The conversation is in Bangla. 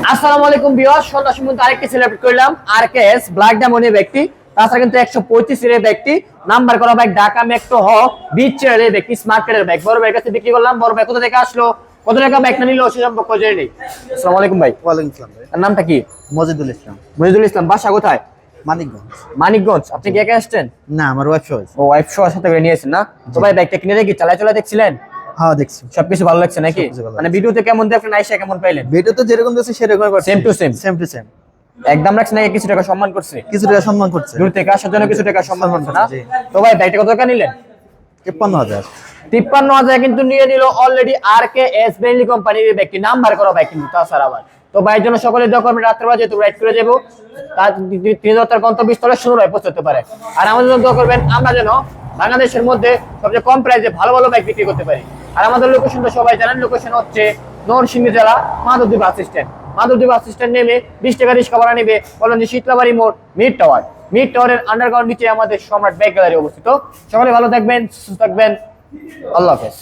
আসসালামু আলাইকুম ভিউয়ার্স, সন্ধ্যা সময় আরেকটি সেলিব্রেট করলাম আরকেএস ব্ল্যাক ডায়মন্ডের ব্যক্তি। তাছাড়া কিন্তু 135 এর ব্যক্তি নাম্বার করা বাইক ঢাকা মেট্রো হ বিচ এর ব্যক্তি স্মার্ট কার্ডের বাইক বড় ভাইয়ের কাছে বিক্রি করলাম। বড় ভাই কোথা থেকে আসলো, কত টাকা বাইক না নিলো সে সম্পর্কে জেনে নেই। আসসালামু আলাইকুম ভাই। ওয়ালাইকুম আসসালাম ভাই। আর নামটা কি? মজিদুল ইসলাম, মজিদুল ইসলাম। বাসা কোথায়? মানিকগঞ্জ। মানিকগঞ্জ। আপনি কি একা আসছেন? না, আমার ওয়াইফ সহ। ও ওয়াইফ সহ সাথে করে নিয়েছেন না? তো ভাই বাইকটা কিনে দেখি চালাই চালাই দেখছিলেন? হ্যাঁ, দেখছি। সবকিছু ভালো লাগছে নাকি? সবকিছু ভালো মানে ভিডিওতে কেমন দেখলেন, আইসা কেমন পাইলেন? ভিডিও তো যেরকম দেখছি সেরকমই করছে। Same to same. Same to same. একদম রাখছে নাকি কিছু টাকা সম্মান করছে? কিছু টাকা সম্মান করছে। দূর থেকে আসার জন্য কিছু টাকা সম্মান করছে না? জি। তো ভাই বাইকটা কত টাকা নিলেন? 53,000। 53,000 কিন্তু নিয়ে নিল অলরেডি আরকেএস বেনলি কোম্পানির ব্যক্তি নাম্বার করা বাইক কিন্তু তাছাড়া আবার। তো ভাইয়ের জন্য সকলে দোয়া করবেন, রাত্রে বাজে তো রাইড করে যাবো তার 3000 গন্তব্যস্থলে 16 পৌঁছতে পারে। আর আমাদের জন্য দোয়া করবেন আমরা যেন বাংলাদেশের মধ্যে সবচেয়ে কম প্রাইসে ভালো ভালো বাইক বিক্রি করতে পারি। আর আমাদের লোকেশনটা সবাই জানেন, লোকেশন হচ্ছে নরসিংদী জেলা Madhabdi bus stand. Madhabdi bus stand নেমে 20 টাকা রিক্সা ভাড়া নেবে, বলেন যে শীতলাবাড়ি মোড় মিড টাওয়ার। মিড টাওয়ারের আন্ডারগ্রাউন্ড নিচে আমাদের সম্রাট বাইক গ্যালারি অবস্থিত। সকলে ভালো থাকবেন, সুস্থ থাকবেন, আল্লাহ হাফেজ।